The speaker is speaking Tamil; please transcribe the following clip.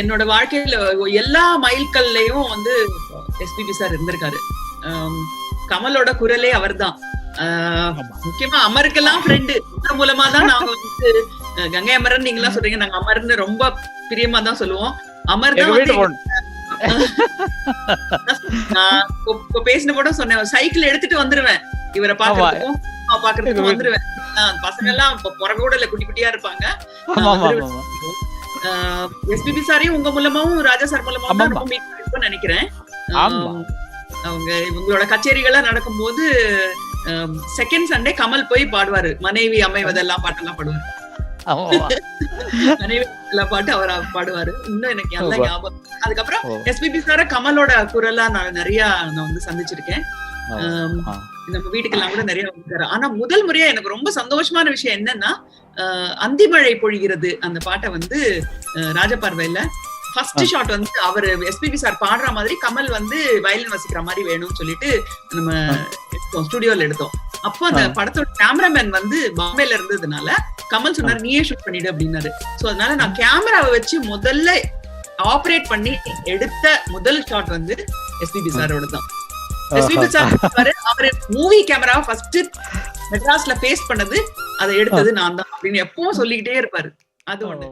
என்னோட வாழ்க்கையில எல்லா மைல்கல்லையும் வந்து எஸ்பிபி சார் இருந்திருக்காரு. கமலோட குரலே அவர்தான். முக்கியமா அமருக்கெல்லாம் ஃப்ரெண்டு மூலமா தான் நாங்க வந்து கங்கை அமரன் நீங்க எல்லாம் சொல்றீங்க, நாங்க அமர்ன்னு ரொம்ப பிரியமா தான் சொல்லுவோம். அமர் தான் பேசின கூட சொன்னேன், சைக்கிள் எடுத்துட்டு வந்துருவேன் இவரை பாக்குறதுக்கும் வந்துருவேன். பசங்க எல்லாம் பிறகு கூட இல்ல, குட்டி குட்டியா இருப்பாங்க. எஸ்பிபி சாரையும் உங்க மூலமாவும் ராஜா சார் மூலமாவும் ரொம்ப மீட் நினைக்கிறேன். அவங்க இவங்களோட கச்சேரிகள்லாம் நடக்கும் போது செகண்ட் சண்டே கமல் போய் பாடுவாரு, மனைவி அமைவதெல்லாம் பாட்டெல்லாம் பாடுவாரு. மனைவி எல்லாம் பாட்டு அவர் பாடுவாரு. இன்னும் எனக்கு நல்ல ஞாபகம். அதுக்கப்புறம் எஸ்பிபி சார கமலோட குரலா நான் நிறைய வந்து சந்திச்சிருக்கேன். நம்ம வீட்டுக்கெல்லாம் கூட நிறைய வந்துட்டாரு. ஆனா முதல் முறையா எனக்கு ரொம்ப சந்தோஷமான விஷயம் என்னன்னா, அந்திமழை பொழிகிறது அந்த பாட்டை வந்து ராஜபார்வையில ஃபர்ஸ்ட் ஷாட் வந்து அவர் எஸ்பிபி சார் பாடுற மாதிரி கமல் வந்து வயலின் வசிக்கிற மாதிரி வேணும்னு சொல்லிட்டு நம்ம ஸ்டுடியோல எடுத்தோம். அப்போ அந்த படத்தோட கேமராமேன் வந்து பாம்பேல இருந்ததுனால கமல் சொன்னாரு, நீயே ஷூட் பண்ணிடு அப்படின்னாரு. சோ அதனால நான் கேமராவை வச்சு முதல்ல ஆபரேட் பண்ணி எடுத்த முதல் ஷாட் வந்து எஸ்பிபி சாரோட தான். எஸ்பிபி சார் அவரு மூவி கேமராவை ஃபர்ஸ்ட் மெட்ராஸ்ல பேஸ் பண்ணது, அதை எடுத்தது நான் தான் அப்படின்னு எப்பவும் சொல்லிக்கிட்டே இருப்பாரு. அது ஒண்ணு.